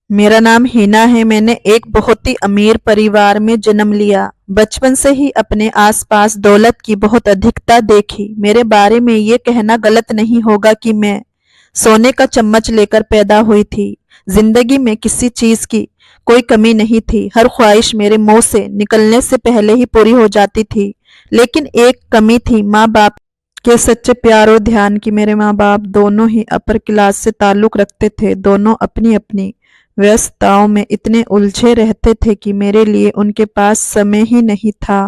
मेरा नाम हिना है। मैंने एक बहुत ही अमीर परिवार में जन्म लिया। बचपन से ही अपने आसपास दौलत की बहुत अधिकता देखी। मेरे बारे में ये कहना गलत नहीं होगा कि मैं सोने का चम्मच लेकर पैदा हुई थी। जिंदगी में किसी चीज की कोई कमी नहीं थी। हर ख्वाहिश मेरे मुंह से निकलने से पहले ही पूरी हो जाती थी। लेकिन एक कमी थी, माँ बाप के सच्चे प्यार और ध्यान की। मेरे माँ बाप दोनों ही अपर क्लास से ताल्लुक रखते थे। दोनों अपनी अपनी व्यस्तताओं में इतने उलझे रहते थे कि मेरे लिए उनके पास समय ही नहीं था।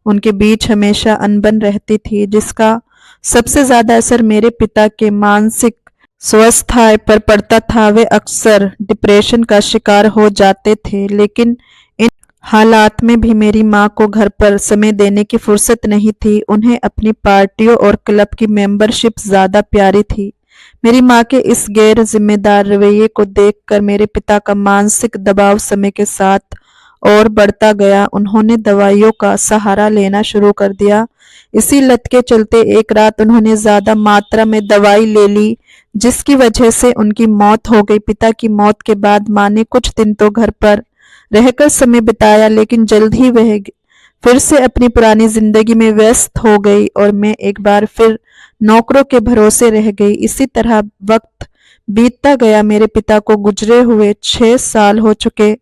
उनके बीच हमेशा अनबन रहती थी, जिसका सबसे ज्यादा असर मेरे पिता के मानसिक स्वास्थ्य पर पड़ता था। वे अक्सर डिप्रेशन का शिकार हो जाते थे, लेकिन इन हालात में भी मेरी माँ को घर पर समय देने की फुर्सत नहीं थी। उन्हें अपनी पार्टियों और क्लब की मेंबरशिप ज्यादा प्यारी थी। मेरी माँ के इस गैर जिम्मेदार रवैये को देखकर मेरे पिता का मानसिक दबाव समय के साथ और बढ़ता गया। उन्होंने दवाइयों का सहारा लेना शुरू कर दिया। इसी लत के चलते एक रात उन्होंने ज्यादा मात्रा में दवाई ले ली, जिसकी वजह से उनकी मौत हो गई। पिता की मौत के बाद माँ ने कुछ दिन तो घर पर रहकर समय बिताया, लेकिन जल्द ही वह फिर से अपनी पुरानी जिंदगी में व्यस्त हो गई और मैं एक बार फिर नौकरों के भरोसे रह गई। इसी तरह वक्त बीतता गया। मेरे पिता को गुजरे हुए 6 साल हो चुके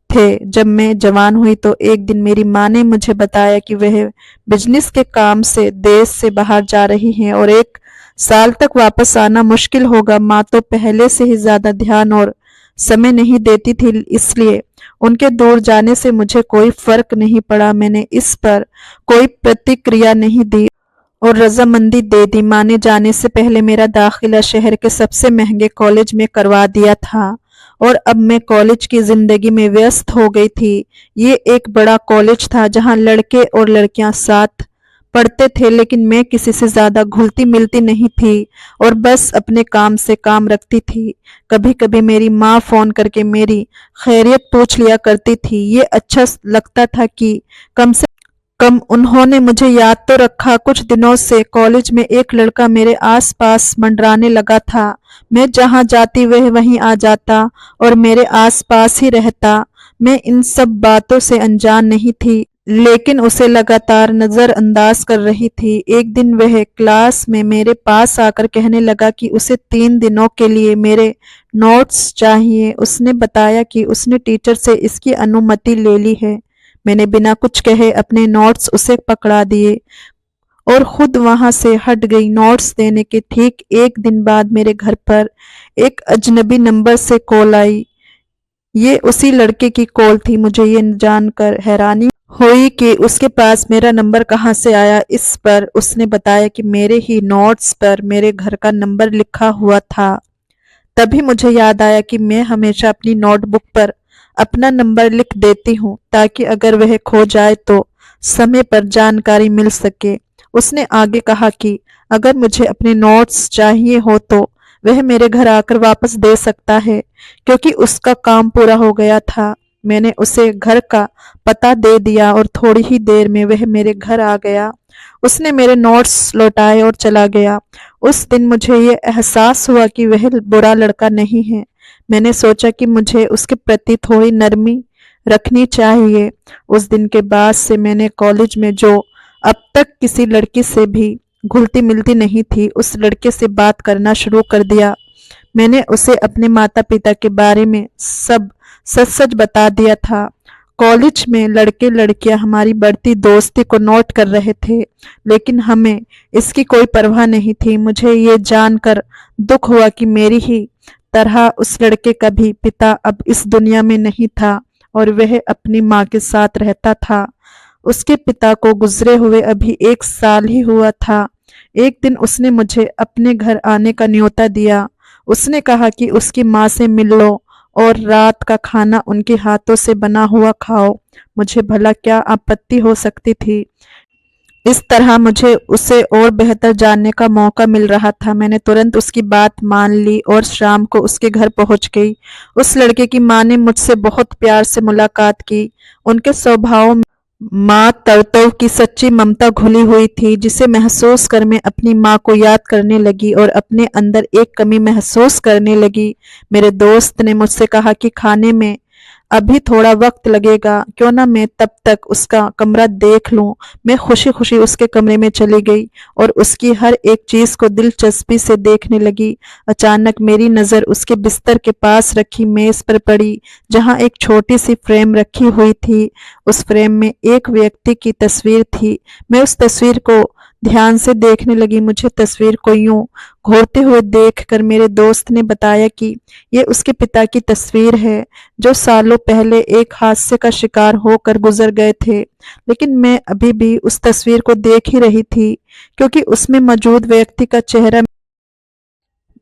थे। जब मैं जवान हुई तो एक दिन मेरी माँ ने मुझे बताया कि वह बिजनेस के काम से देश से बाहर जा रही हैं और 1 साल तक वापस आना मुश्किल होगा। माँ तो पहले से ही ज्यादा ध्यान और समय नहीं देती थी, इसलिए उनके दूर जाने से मुझे कोई फर्क नहीं पड़ा। मैंने इस पर कोई प्रतिक्रिया नहीं दी और रजामंदी दे दी। माँ ने जाने से पहले मेरा दाखिला शहर के सबसे महंगे कॉलेज में करवा दिया था और अब मैं कॉलेज की जिंदगी में व्यस्त हो गई थी। ये एक बड़ा कॉलेज था जहाँ लड़के और लड़कियां साथ पढ़ते थे, लेकिन मैं किसी से ज्यादा घुलती मिलती नहीं थी और बस अपने काम से काम रखती थी। कभी कभी मेरी माँ फोन करके मेरी खैरियत पूछ लिया करती थी। ये अच्छा लगता था कि कम से कम उन्होंने मुझे याद तो रखा। कुछ दिनों से कॉलेज में एक लड़का मेरे आसपास मंडराने लगा था। मैं जहां जाती वह वहीं आ जाता और मेरे आसपास ही रहता। मैं इन सब बातों से अनजान नहीं थी, लेकिन उसे लगातार नजरअंदाज कर रही थी। एक दिन वह क्लास में मेरे पास आकर कहने लगा कि उसे 3 दिनों के लिए मेरे नोट्स चाहिए। उसने बताया कि उसने टीचर से इसकी अनुमति ले ली है। मैंने बिना कुछ कहे अपने नोट्स उसे पकड़ा दिए और खुद वहां से हट गई। नोट्स देने के ठीक एक दिन बाद मेरे घर पर एक अजनबी नंबर से कॉल आई। ये उसी लड़के की कॉल थी। मुझे ये जानकर हैरानी हुई कि उसके पास मेरा नंबर कहाँ से आया। इस पर उसने बताया कि मेरे ही नोट्स पर मेरे घर का नंबर लिखा हुआ था। तभी मुझे याद आया कि मैं हमेशा अपनी नोटबुक पर अपना नंबर लिख देती हूँ, ताकि अगर वह खो जाए तो समय पर जानकारी मिल सके। उसने आगे कहा कि अगर मुझे अपने नोट्स चाहिए हो तो वह मेरे घर आकर वापस दे सकता है, क्योंकि उसका काम पूरा हो गया था। मैंने उसे घर का पता दे दिया और थोड़ी ही देर में वह मेरे घर आ गया। उसने मेरे नोट्स लौटाए और चला गया। उस दिन मुझे ये एहसास हुआ कि वह बुरा लड़का नहीं है। मैंने सोचा कि मुझे उसके प्रति थोड़ी नरमी रखनी चाहिए। उस दिन के बाद से मैंने कॉलेज में जो अब तक किसी लड़की से भी घुलती मिलती नहीं थी, उस लड़के से बात करना शुरू कर दिया। मैंने उसे अपने माता पिता के बारे में सब सच सच बता दिया था। कॉलेज में लड़के लड़कियां हमारी बढ़ती दोस्ती को नोट कर रहे थे, लेकिन हमें इसकी कोई परवाह नहीं थी। मुझे ये जानकर दुख हुआ कि मेरी ही तरह उस लड़के का भी पिता अब इस दुनिया में नहीं था और वह अपनी माँ के साथ रहता था। उसके पिता को गुजरे हुए अभी 1 साल ही हुआ था। एक दिन उसने मुझे अपने घर आने का न्योता दिया। उसने कहा कि उसकी माँ से मिल लो और रात का खाना उनके हाथों से बना हुआ खाओ। मुझे भला क्या आपत्ति हो सकती थी। इस तरह मुझे उसे और बेहतर जानने का मौका मिल रहा था। मैंने तुरंत उसकी बात मान ली और शाम को उसके घर पहुंच गई। उस लड़के की माँ ने मुझसे बहुत प्यार से मुलाकात की। उनके स्वभाव माँ तरतोव की सच्ची ममता घुली हुई थी, जिसे महसूस कर मैं अपनी माँ को याद करने लगी और अपने अंदर एक कमी महसूस करने लगी। मेरे दोस्त ने मुझसे कहा कि खाने में अभी थोड़ा वक्त लगेगा, क्यों ना मैं तब तक उसका कमरा देख लूं। मैं खुशी खुशी उसके कमरे में चली गई और उसकी हर एक चीज को दिलचस्पी से देखने लगी। अचानक मेरी नजर उसके बिस्तर के पास रखी मेज पर पड़ी, जहां एक छोटी सी फ्रेम रखी हुई थी। उस फ्रेम में एक व्यक्ति की तस्वीर थी। मैं उस तस्वीर को ध्यान से देखने लगी। मुझे तस्वीर को यूं घूरते हुए देखकर मेरे दोस्त ने बताया कि ये उसके पिता की तस्वीर है, जो सालों पहले एक हादसे का शिकार होकर गुजर गए थे। लेकिन मैं अभी भी उस तस्वीर को देख ही रही थी, क्योंकि उसमें मौजूद व्यक्ति का चेहरा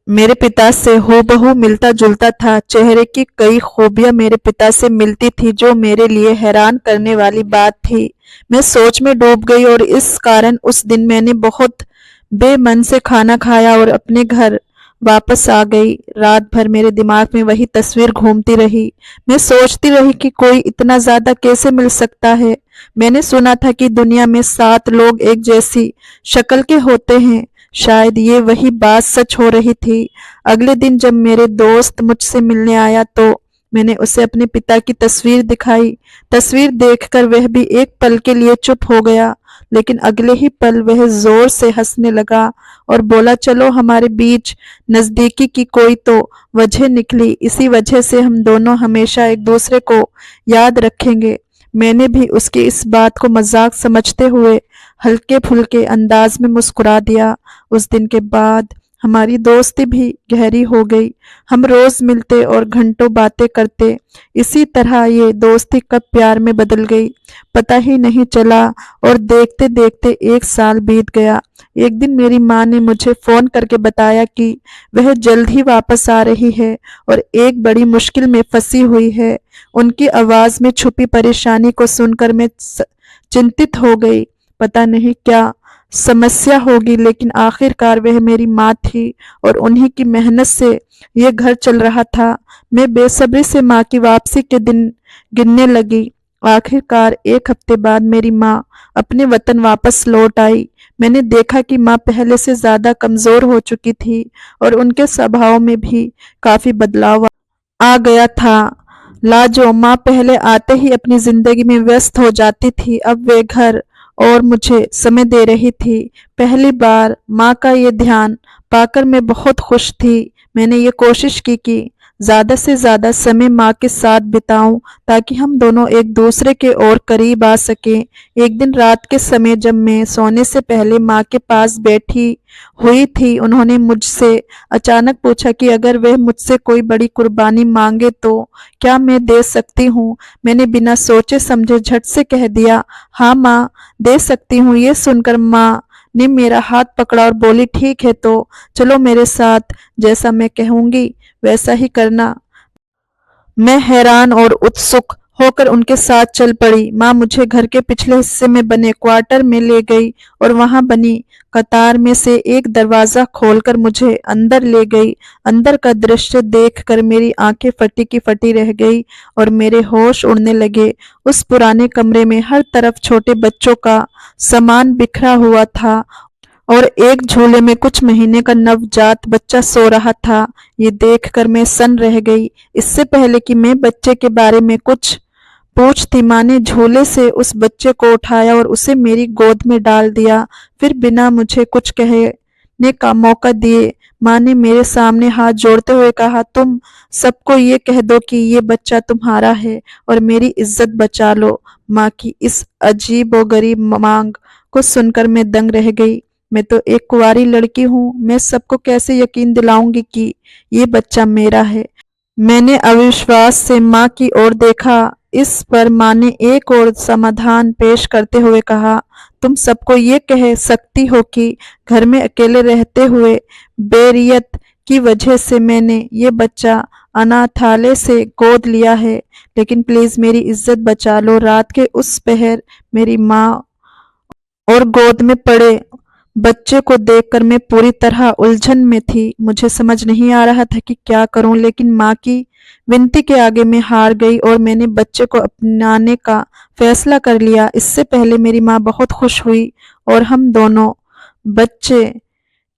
मेरे पिता से हूबहू मिलता जुलता था। चेहरे की कई खूबियां मेरे पिता से मिलती थी, जो मेरे लिए हैरान करने वाली बात थी। मैं सोच में डूब गई और इस कारण उस दिन मैंने बहुत बेमन से खाना खाया और अपने घर वापस आ गई। रात भर मेरे दिमाग में वही तस्वीर घूमती रही। मैं सोचती रही कि कोई इतना ज्यादा कैसे मिल सकता है। मैंने सुना था कि दुनिया में 7 लोग एक जैसी शक्ल के होते हैं। शायद ये वही बात सच हो रही थी। अगले दिन जब मेरे दोस्त मुझसे मिलने आया तो मैंने उसे अपने पिता की तस्वीर दिखाई। तस्वीर देखकर वह भी एक पल के लिए चुप हो गया, लेकिन अगले ही पल वह जोर से हंसने लगा और बोला, चलो हमारे बीच नजदीकी की कोई तो वजह निकली। इसी वजह से हम दोनों हमेशा एक दूसरे को याद रखेंगे। मैंने भी उसकी इस बात को मजाक समझते हुए हल्के फुल्के अंदाज में मुस्कुरा दिया। उस दिन के बाद हमारी दोस्ती भी गहरी हो गई। हम रोज मिलते और घंटों बातें करते। इसी तरह ये दोस्ती कब प्यार में बदल गई, पता ही नहीं चला और देखते देखते 1 साल बीत गया। एक दिन मेरी माँ ने मुझे फोन करके बताया कि वह जल्द ही वापस आ रही है और एक बड़ी मुश्किल में फंसी हुई है। उनकी आवाज में छुपी परेशानी को सुनकर मैं चिंतित हो गई। पता नहीं क्या समस्या होगी, लेकिन आखिरकार वह मेरी माँ थी और उन्हीं की मेहनत से ये घर चल रहा था। मैं बेसब्री से माँ की वापसी के दिन गिनने लगी। आखिरकार 1 हफ्ते बाद मेरी माँ अपने वतन वापस लौट आई। मैंने देखा कि माँ पहले से ज्यादा कमजोर हो चुकी थी और उनके स्वभाव में भी काफी बदलाव आ गया था। लाजो माँ पहले आते ही अपनी जिंदगी में व्यस्त हो जाती थी, अब वे घर और मुझे समय दे रही थी। पहली बार माँ का ये ध्यान पाकर मैं बहुत खुश थी। मैंने ये कोशिश की कि ज्यादा से ज्यादा समय माँ के साथ बिताऊं, ताकि हम दोनों एक दूसरे के और करीब आ सकें। एक दिन रात के समय जब मैं सोने से पहले माँ के पास बैठी हुई थी, उन्होंने मुझसे अचानक पूछा कि अगर वह मुझसे कोई बड़ी कुर्बानी मांगे तो क्या मैं दे सकती हूँ। मैंने बिना सोचे समझे झट से कह दिया, हाँ माँ, दे सकती हूँ। ये सुनकर माँ ने मेरा हाथ पकड़ा और बोली, ठीक है तो चलो मेरे साथ, जैसा मैं कहूंगी वैसा ही करना। मैं हैरान और उत्सुक होकर उनके साथ चल पड़ी। माँ मुझे घर के पिछले हिस्से में बने क्वार्टर में ले गई और वहां बनी कतार में से एक दरवाजा खोलकर मुझे अंदर ले गई। अंदर का दृश्य देखकर मेरी आंखें फटी की फटी रह गई और मेरे होश उड़ने लगे। उस पुराने कमरे में हर तरफ छोटे बच्चों का सामान बिखरा हुआ था और एक झूले में कुछ महीने का नवजात बच्चा सो रहा था। ये देखकर मैं सन्न रह गई। इससे पहले कि मैं बच्चे के बारे में कुछ पूछती, माँ ने झूले से उस बच्चे को उठाया और उसे मेरी गोद में डाल दिया। फिर बिना मुझे कुछ कहने का मौका दिए माँ ने मेरे सामने हाथ जोड़ते हुए कहा, तुम सबको ये कह दो कि ये बच्चा तुम्हारा है और मेरी इज्जत बचा लो। माँ की इस अजीबोगरीब मांग को सुनकर मैं दंग रह गई। मैं तो एक कुंवारी लड़की हूँ, मैं सबको कैसे यकीन दिलाऊंगी कि ये बच्चा मेरा है। मैंने अविश्वास से माँ की ओर देखा। इस पर माँ ने एक और समाधान पेश करते हुए कहा, तुम सबको ये कह सकती हो कि घर में अकेले रहते हुए बेरियत की वजह से मैंने ये बच्चा अनाथालय से गोद लिया है, लेकिन प्लीज मेरी इज्जत बचा लो। रात के उस पहर मेरी माँ और गोद में पड़े बच्चे को देखकर मैं पूरी तरह उलझन में थी। मुझे समझ नहीं आ रहा था कि क्या करूं, लेकिन माँ की विनती के आगे मैं हार गई और मैंने बच्चे को अपनाने का फैसला कर लिया। इससे पहले मेरी माँ बहुत खुश हुई और हम दोनों बच्चे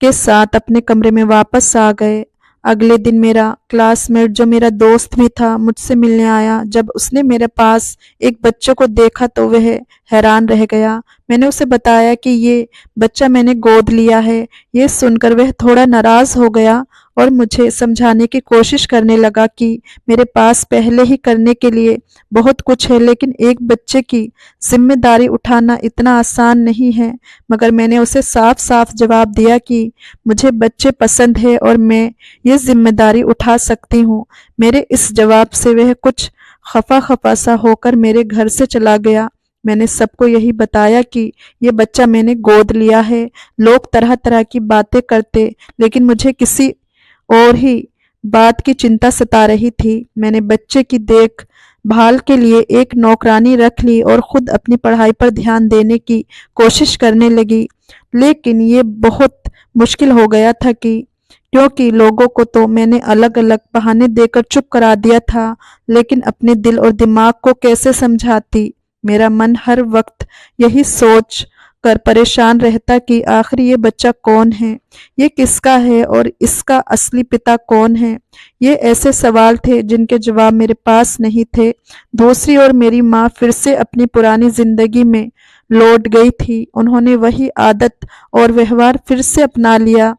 के साथ अपने कमरे में वापस आ गए। अगले दिन मेरा क्लासमेट जो मेरा दोस्त भी था मुझसे मिलने आया। जब उसने मेरे पास एक बच्चे को देखा तो वह हैरान रह गया। मैंने उसे बताया कि ये बच्चा मैंने गोद लिया है। ये सुनकर वह थोड़ा नाराज हो गया और मुझे समझाने की कोशिश करने लगा कि मेरे पास पहले ही करने के लिए बहुत कुछ है, लेकिन एक बच्चे की जिम्मेदारी उठाना इतना आसान नहीं है। मगर मैंने उसे साफ साफ जवाब दिया कि मुझे बच्चे पसंद है और मैं ये जिम्मेदारी उठा सकती हूँ। मेरे इस जवाब से वह कुछ खफा खफा सा होकर मेरे घर से चला गया। मैंने सबको यही बताया कि ये बच्चा मैंने गोद लिया है। लोग तरह तरह की बातें करते, लेकिन मुझे किसी और ही बात की चिंता सता रही थी। मैंने बच्चे की देखभाल के लिए एक नौकरानी रख ली और खुद अपनी पढ़ाई पर ध्यान देने की कोशिश करने लगी। लेकिन ये बहुत मुश्किल हो गया था कि क्योंकि लोगों को तो मैंने अलग अलग बहाने देकर चुप करा दिया था, लेकिन अपने दिल और दिमाग को कैसे समझाती। मेरा मन हर वक्त यही सोच कर परेशान रहता कि आखिर ये बच्चा कौन है, ये किसका है और इसका असली पिता कौन है। ये ऐसे सवाल थे जिनके जवाब मेरे पास नहीं थे। दूसरी ओर मेरी माँ फिर से अपनी पुरानी जिंदगी में लौट गई थी। उन्होंने वही आदत और व्यवहार फिर से अपना लिया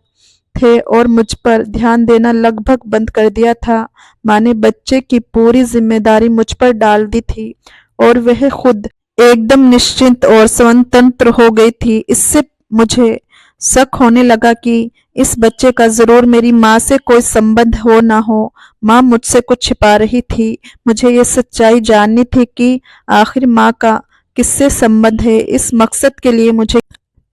थे और मुझ पर ध्यान देना लगभग बंद कर दिया था। माँ ने बच्चे की पूरी जिम्मेदारी मुझ पर डाल दी थी और वह खुद एकदम निश्चिंत और स्वतंत्र हो गई थी। इससे मुझे शक होने लगा कि इस बच्चे का जरूर मेरी माँ से कोई संबंध हो ना हो। माँ मुझसे कुछ छिपा रही थी। मुझे ये सच्चाई जाननी थी कि आखिर माँ का किससे संबंध है। इस मकसद के लिए मुझे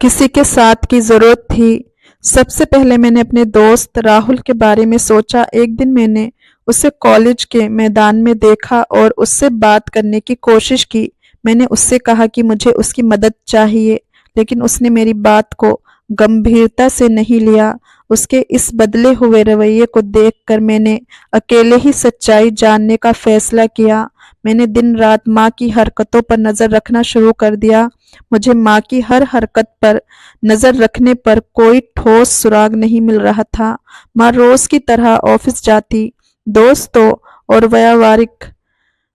किसी के साथ की जरूरत थी। सबसे पहले मैंने अपने दोस्त राहुल के बारे में सोचा। एक दिन मैंने उसे कॉलेज के मैदान में देखा और उससे बात करने की कोशिश की। मैंने उससे कहा कि मुझे उसकी मदद चाहिए, लेकिन उसने मेरी बात को गंभीरता से नहीं लिया। उसके इस बदले हुए रवैये को देखकर मैंने अकेले ही सच्चाई जानने का फैसला किया। मैंने दिन रात माँ की हरकतों पर नजर रखना शुरू कर दिया। मुझे माँ की हर हरकत पर नजर रखने पर कोई ठोस सुराग नहीं मिल रहा था। माँ रोज की तरह ऑफिस जाती, दोस्तों और व्यावहारिक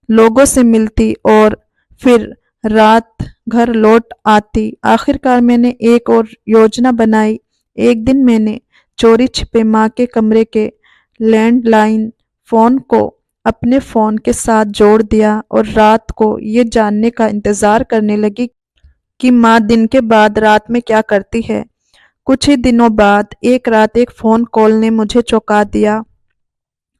लोगों से मिलती और फिर रात घर लौट आती। आखिरकार मैंने एक और योजना बनाई। एक दिन मैंने चोरी छिपे माँ के कमरे के लैंडलाइन फोन को अपने फोन के साथ जोड़ दिया और रात को ये जानने का इंतजार करने लगी कि माँ दिन के बाद रात में क्या करती है। कुछ ही दिनों बाद एक रात एक फोन कॉल ने मुझे चौंका दिया।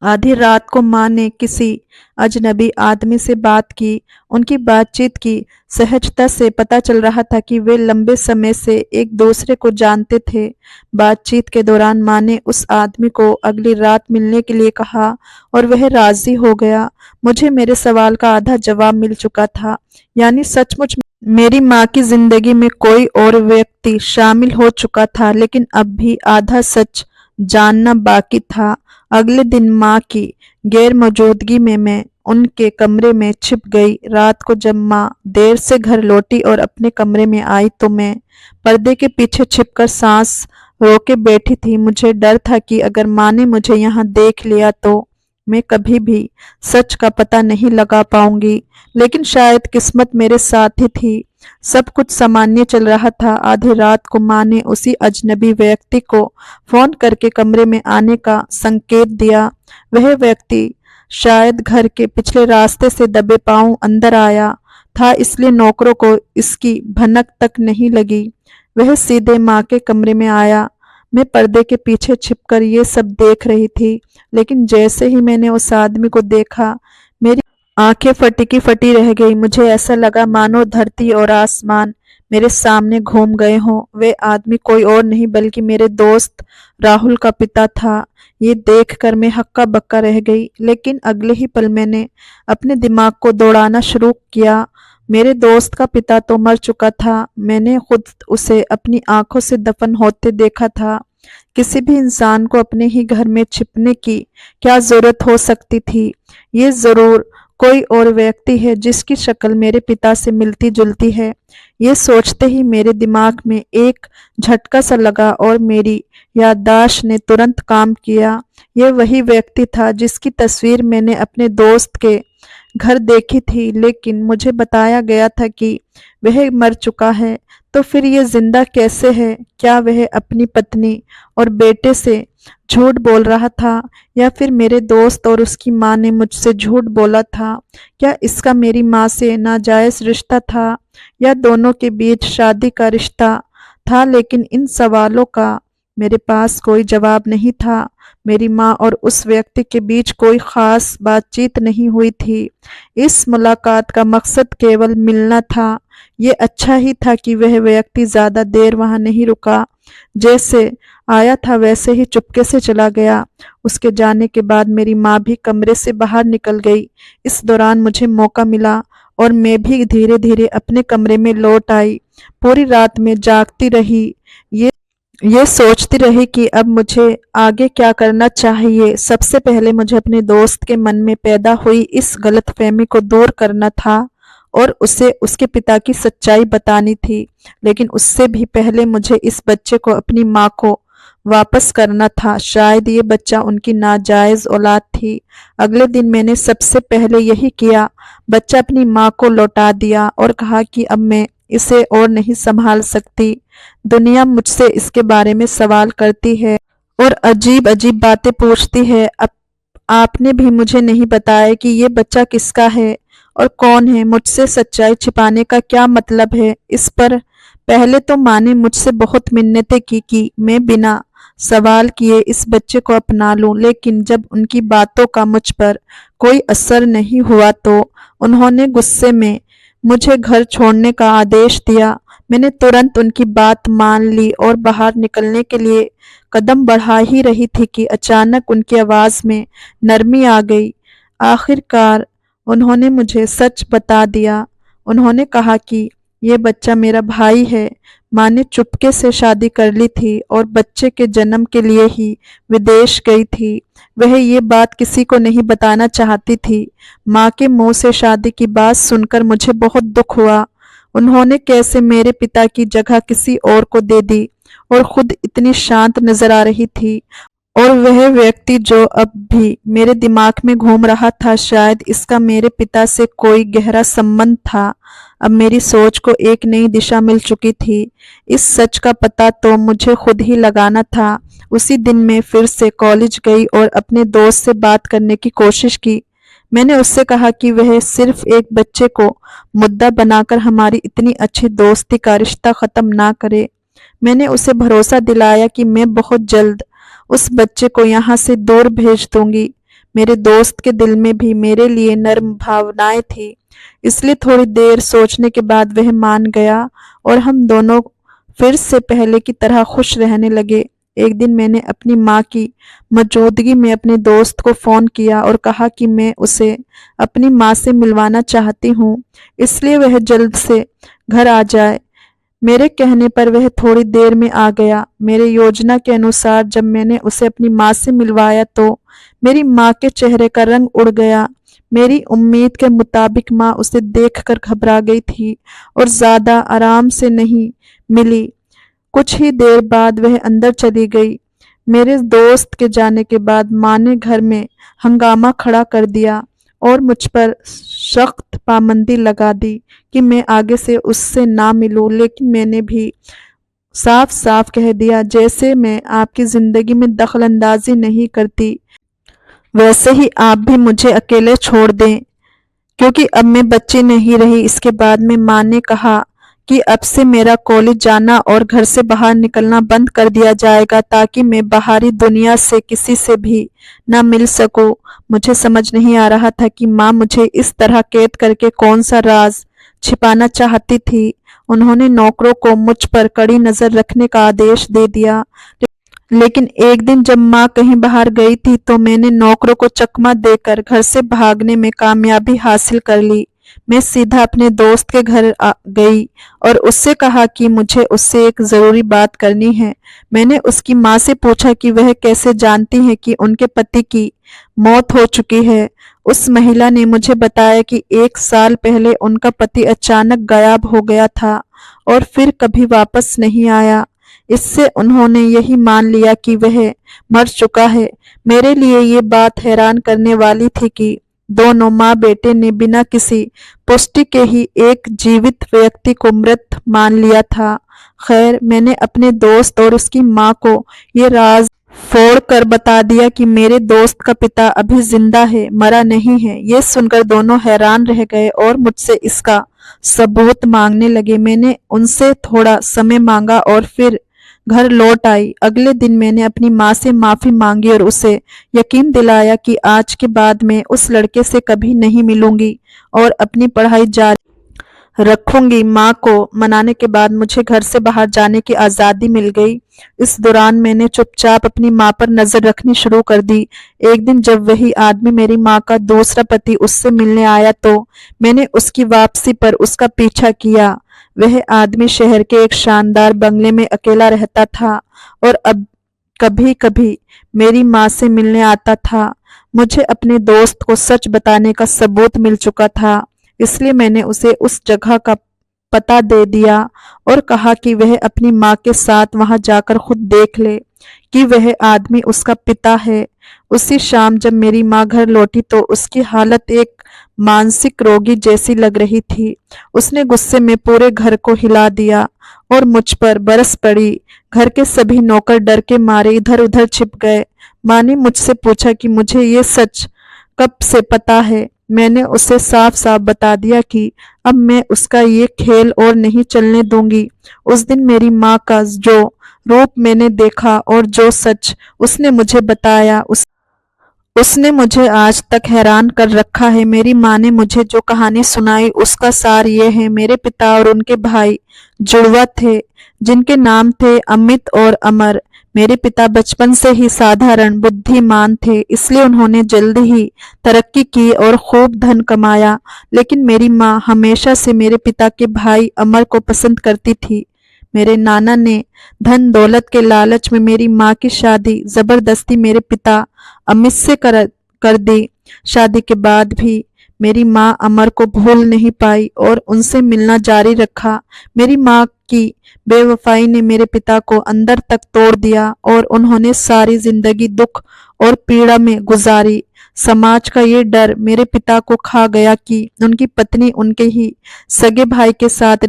आधी रात को माँ ने किसी अजनबी आदमी से बात की। उनकी बातचीत की सहजता से पता चल रहा था कि वे लंबे समय से एक दूसरे को जानते थे। बातचीत के दौरान माँ ने उस आदमी को अगली रात मिलने के लिए कहा और वह राजी हो गया। मुझे मेरे सवाल का आधा जवाब मिल चुका था, यानी सचमुच मेरी माँ की जिंदगी में कोई और व्यक्ति शामिल हो चुका था, लेकिन अब भी आधा सच जानना बाकी था। अगले दिन माँ की गैर मौजूदगी में मैं उनके कमरे में छिप गई। रात को जब माँ देर से घर लौटी और अपने कमरे में आई तो मैं पर्दे के पीछे छिपकर सांस रोके बैठी थी। मुझे डर था कि अगर माँ ने मुझे यहाँ देख लिया तो मैं कभी भी सच का पता नहीं लगा पाऊंगी, लेकिन शायद किस्मत मेरे साथ ही थी। सब कुछ सामान्य चल रहा था। आधी रात को माँ ने उसी अजनबी व्यक्ति को फोन करके कमरे में आने का संकेत दिया। वह व्यक्ति शायद घर के पिछले रास्ते से दबे पांव अंदर आया था, इसलिए नौकरों को इसकी भनक तक नहीं लगी। वह सीधे माँ के कमरे में आया। मैं पर्दे के पीछे छिपकर ये सब देख रही थी, लेकिन जैसे ही मैंने उस आदमी को देखा मेरी आंखें फटी की फटी रह गई। मुझे ऐसा लगा मानो धरती और आसमान मेरे सामने घूम गए हों। वे आदमी कोई और नहीं बल्कि मेरे दोस्त राहुल का पिता था। ये देखकर मैं हक्का बक्का रह गई, लेकिन अगले ही पल मैंने अपने दिमाग को दौड़ाना शुरू किया। मेरे दोस्त का पिता तो मर चुका था। मैंने खुद उसे अपनी आंखों से दफन होते देखा था। किसी भी इंसान को अपने ही घर में छिपने की क्या जरूरत हो सकती थी। ये जरूर कोई और व्यक्ति है जिसकी शक्ल मेरे पिता से मिलती जुलती है। ये सोचते ही मेरे दिमाग में एक झटका सा लगा और मेरी याददाश्त ने तुरंत काम किया। ये वही व्यक्ति था जिसकी तस्वीर मैंने अपने दोस्त के घर देखी थी, लेकिन मुझे बताया गया था कि वह मर चुका है। तो फिर ये जिंदा कैसे है? क्या वह अपनी पत्नी और बेटे से झूठ बोल रहा था, या फिर मेरे दोस्त और उसकी माँ ने मुझसे झूठ बोला था? क्या इसका मेरी माँ से नाजायज रिश्ता था, या दोनों के बीच शादी का रिश्ता था? लेकिन इन सवालों का मेरे पास कोई जवाब नहीं था। मेरी माँ और उस व्यक्ति के बीच कोई खास बातचीत नहीं हुई थी। इस मुलाकात का मकसद केवल मिलना था। ये अच्छा ही था कि वह व्यक्ति ज्यादा देर वहां नहीं रुका। जैसे आया था वैसे ही चुपके से चला गया। उसके जाने के बाद मेरी माँ भी कमरे से बाहर निकल गई। इस दौरान मुझे मौका मिला और मैं भी धीरे धीरे अपने कमरे में लौट आई। पूरी रात में जागती रही, ये सोचती रही कि अब मुझे आगे क्या करना चाहिए। सबसे पहले मुझे अपने दोस्त के मन में पैदा हुई इस गलतफहमी को दूर करना था और उसे उसके पिता की सच्चाई बतानी थी। लेकिन उससे भी पहले मुझे इस बच्चे को अपनी माँ को वापस करना था। शायद ये बच्चा उनकी नाजायज औलाद थी। अगले दिन मैंने सबसे पहले यही किया। बच्चा अपनी माँ को लौटा दिया और कहा कि अब मैं इसे और नहीं संभाल सकती। दुनिया मुझसे इसके बारे में सवाल करती है और अजीब अजीब बातें पूछती है। अब आपने भी मुझे नहीं बताया कि ये बच्चा किसका है और कौन है। मुझसे सच्चाई छिपाने का क्या मतलब है? इस पर पहले तो माँ ने मुझसे बहुत मिन्नतें की कि मैं बिना सवाल किए इस बच्चे को अपना लूं, लेकिन जब उनकी बातों का मुझ पर कोई असर नहीं हुआ तो उन्होंने गुस्से में मुझे घर छोड़ने का आदेश दिया। मैंने तुरंत उनकी बात मान ली और बाहर निकलने के लिए कदम बढ़ा ही रही थी कि अचानक उनकी आवाज में नरमी आ गई। आखिरकार उन्होंने मुझे सच बता दिया। उन्होंने कहा कि ये बच्चा मेरा भाई है। माँ ने चुपके से शादी कर ली थी और बच्चे के जन्म के लिए ही विदेश गई थी। वह ये बात किसी को नहीं बताना चाहती थी। माँ के मुंह से शादी की बात सुनकर मुझे बहुत दुख हुआ। उन्होंने कैसे मेरे पिता की जगह किसी और को दे दी और खुद इतनी शांत नजर आ रही थी। और वह व्यक्ति जो अब भी मेरे दिमाग में घूम रहा था, शायद इसका मेरे पिता से कोई गहरा संबंध था। अब मेरी सोच को एक नई दिशा मिल चुकी थी। इस सच का पता तो मुझे खुद ही लगाना था। उसी दिन मैं फिर से कॉलेज गई और अपने दोस्त से बात करने की कोशिश की। मैंने उससे कहा कि वह सिर्फ एक बच्चे को मुद्दा बनाकर हमारी इतनी अच्छी दोस्ती का रिश्ता खत्म ना करे। मैंने उसे भरोसा दिलाया कि मैं बहुत जल्द उस बच्चे को यहाँ से दूर भेज दूंगी। मेरे दोस्त के दिल में भी मेरे लिए नर्म भावनाएं थी, इसलिए थोड़ी देर सोचने के बाद वह मान गया और हम दोनों फिर से पहले की तरह खुश रहने लगे। एक दिन मैंने अपनी माँ की मौजूदगी में अपने दोस्त को फोन किया और कहा कि मैं उसे अपनी माँ से मिलवाना चाहती हूँ, इसलिए वह जल्द से घर आ जाए। मेरे कहने पर वह थोड़ी देर में आ गया। मेरे योजना के अनुसार जब मैंने उसे अपनी माँ से मिलवाया तो मेरी माँ के चेहरे का रंग उड़ गया। मेरी उम्मीद के मुताबिक माँ उसे देखकर घबरा गई थी और ज्यादा आराम से नहीं मिली। कुछ ही देर बाद वह अंदर चली गई। मेरे दोस्त के जाने के बाद माँ ने घर में हंगामा खड़ा कर दिया और मुझ पर सख्त पाबंदी लगा दी कि मैं आगे से उससे ना मिलूं। लेकिन मैंने भी साफ साफ कह दिया, जैसे मैं आपकी जिंदगी में दखल अंदाजी नहीं करती, वैसे ही आप भी मुझे अकेले छोड़ दें, क्योंकि अब मैं बच्ची नहीं रही। इसके बाद में माँ ने कहा कि अब से मेरा कॉलेज जाना और घर से बाहर निकलना बंद कर दिया जाएगा, ताकि मैं बाहरी दुनिया से किसी से भी ना मिल सकूं। मुझे समझ नहीं आ रहा था कि माँ मुझे इस तरह कैद करके कौन सा राज छिपाना चाहती थी। उन्होंने नौकरों को मुझ पर कड़ी नजर रखने का आदेश दे दिया। लेकिन एक दिन जब माँ कहीं बाहर गई थी तो मैंने नौकरों को चकमा देकर घर से भागने में कामयाबी हासिल कर ली। मैं सीधा अपने दोस्त के घर गई और उससे कहा कि मुझे उससे एक जरूरी बात करनी है। मैंने उसकी माँ से पूछा कि वह कैसे जानती है कि उनके पति की मौत हो चुकी है। उस महिला ने मुझे बताया कि 1 साल पहले उनका पति अचानक गायब हो गया था और फिर कभी वापस नहीं आया। इससे उन्होंने यही मान लिया कि वह मर चुका है। मेरे लिए ये बात हैरान करने वाली थी कि दोनों माँ बेटे ने बिना किसी पुष्टि के ही एक जीवित व्यक्ति को मृत मान लिया था। खैर, मैंने अपने दोस्त और उसकी माँ को ये राज फोड़ कर बता दिया कि मेरे दोस्त का पिता अभी जिंदा है, मरा नहीं है। ये सुनकर दोनों हैरान रह गए और मुझसे इसका सबूत मांगने लगे। मैंने उनसे थोड़ा समय मांगा और फिर घर लौट आई। अगले दिन मैंने अपनी माँ से माफी मांगी और उसे यकीन दिलाया कि आज के बाद मैं उस लड़के से कभी नहीं मिलूंगी और अपनी पढ़ाई जारी रखूंगी। माँ को मनाने के बाद मुझे घर से बाहर जाने की आज़ादी मिल गई। इस दौरान मैंने चुपचाप अपनी माँ पर नजर रखनी शुरू कर दी। एक दिन जब वही आदमी मेरी माँ का दूसरा पति उससे मिलने आया तो मैंने उसकी वापसी पर उसका पीछा किया। वह आदमी शहर के एक शानदार बंगले में अकेला रहता था और अब कभी कभी मेरी माँ से मिलने आता था। मुझे अपने दोस्त को सच बताने का सबूत मिल चुका था, इसलिए मैंने उसे उस जगह का पता दे दिया और कहा कि वह अपनी माँ के साथ वहां जाकर खुद देख ले कि वह आदमी उसका पिता है। उसी शाम जब मेरी माँ घर लौटी तो उसकी हालत एक मानसिक रोगी जैसी लग रही थी। उसने गुस्से में पूरे घर को हिला दिया और मुझ पर बरस पड़ी। घर के सभी नौकर डर के मारे इधर उधर छिप गए। माँ ने मुझसे पूछा कि मुझे ये सच कब से पता है। मैंने उसे साफ साफ बता दिया कि अब मैं उसका ये खेल और नहीं चलने दूंगी। उस दिन मेरी माँ का जो रूप मैंने देखा और जो सच उसने मुझे बताया उसने मुझे आज तक हैरान कर रखा है। मेरी माँ ने मुझे जो कहानी सुनाई उसका सार ये है। मेरे पिता और उनके भाई जुड़वा थे जिनके नाम थे अमित और अमर। मेरे पिता बचपन से ही साधारण बुद्धिमान थे, इसलिए उन्होंने जल्दी ही तरक्की की और खूब धन कमाया। लेकिन मेरी माँ हमेशा से मेरे पिता के भाई अमर को पसंद करती थी। मेरे नाना ने धन दौलत के लालच में मेरी माँ की शादी जबरदस्ती मेरे पिता अमित से कर दी। शादी के बाद भी मेरी माँ अमर को भूल नहीं पाई और उनसे मिलना जारी रखा। मेरी माँ की बेवफाई ने मेरे पिता को अंदर तक तोड़ दिया और उन्होंने सारी जिंदगी दुख और पीड़ा में गुजारी। समाज का ये डर मेरे पिता को खा गया कि उनकी पत्नी उनके ही सगे भाई के साथ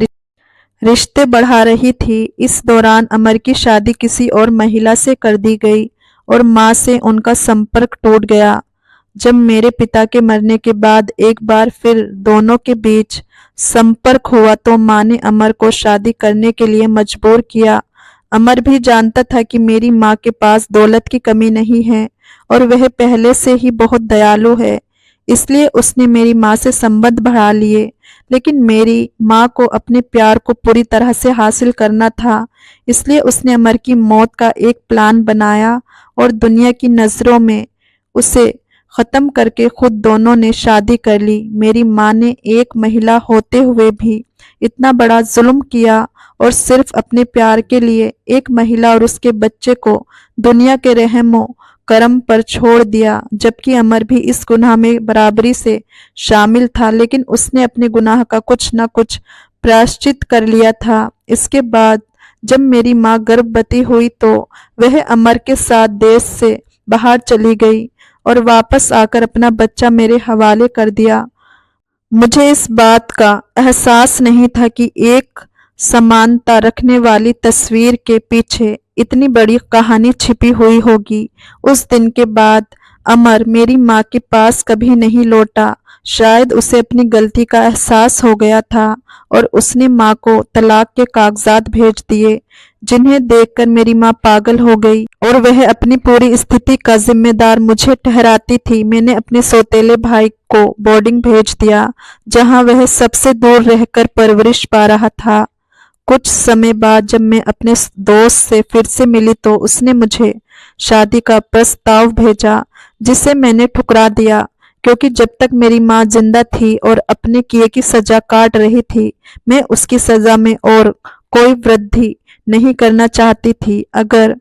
रिश्ते बढ़ा रही थी। इस दौरान अमर की शादी किसी और महिला से कर दी गई और माँ से उनका संपर्क टूट गया। जब मेरे पिता के मरने के बाद एक बार फिर दोनों के बीच संपर्क हुआ तो माँ ने अमर को शादी करने के लिए मजबूर किया। अमर भी जानता था कि मेरी माँ के पास दौलत की कमी नहीं है और वह पहले से ही बहुत दयालु है, इसलिए उसने मेरी माँ से संबंध बढ़ा लिए। लेकिन मेरी माँ को अपने प्यार को पूरी तरह से हासिल करना था, इसलिए उसने अमर की मौत का एक प्लान बनाया और दुनिया की नज़रों में उसे खत्म करके खुद दोनों ने शादी कर ली। मेरी माँ ने एक महिला होते हुए भी इतना बड़ा जुल्म किया और सिर्फ अपने प्यार के लिए एक महिला और उसके बच्चे को दुनिया के रहमो करम पर छोड़ दिया। जबकि अमर भी इस गुनाह में बराबरी से शामिल था, लेकिन उसने अपने गुनाह का कुछ न कुछ प्रायश्चित कर लिया था। इसके बाद जब मेरी माँ गर्भवती हुई तो वह अमर के साथ देश से बाहर चली गई और वापस आकर अपना बच्चा मेरे हवाले कर दिया। मुझे इस बात का एहसास नहीं था कि एक समानता रखने वाली तस्वीर के पीछे इतनी बड़ी कहानी छिपी हुई होगी। उस दिन के बाद अमर मेरी माँ के पास कभी नहीं लौटा। शायद उसे अपनी गलती का एहसास हो गया था और उसने माँ को तलाक के कागजात भेज दिए, जिन्हें देखकर मेरी माँ पागल हो गई और वह अपनी पूरी स्थिति का जिम्मेदार मुझे ठहराती थी। मैंने अपने सौतेले भाई को बोर्डिंग भेज दिया, जहाँ वह सबसे दूर रहकर परवरिश पा रहा था। कुछ समय बाद जब मैं अपने दोस्त से फिर से मिली तो उसने मुझे शादी का प्रस्ताव भेजा, जिसे मैंने ठुकरा दिया, क्योंकि जब तक मेरी माँ जिंदा थी और अपने किए की सजा काट रही थी, मैं उसकी सजा में और कोई वृद्धि नहीं करना चाहती थी। अगर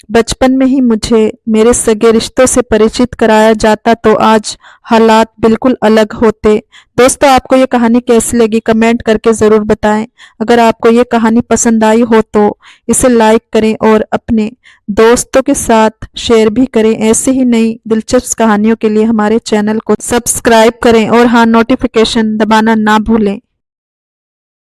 बचपन में ही मुझे मेरे सगे रिश्तों से परिचित कराया जाता तो आज हालात बिल्कुल अलग होते। दोस्तों, आपको ये कहानी कैसी लगी कमेंट करके ज़रूर बताएं। अगर आपको ये कहानी पसंद आई हो तो इसे लाइक करें और अपने दोस्तों के साथ शेयर भी करें। ऐसे ही नई दिलचस्प कहानियों के लिए हमारे चैनल को सब्सक्राइब करें और हाँ, नोटिफिकेशन दबाना ना भूलें।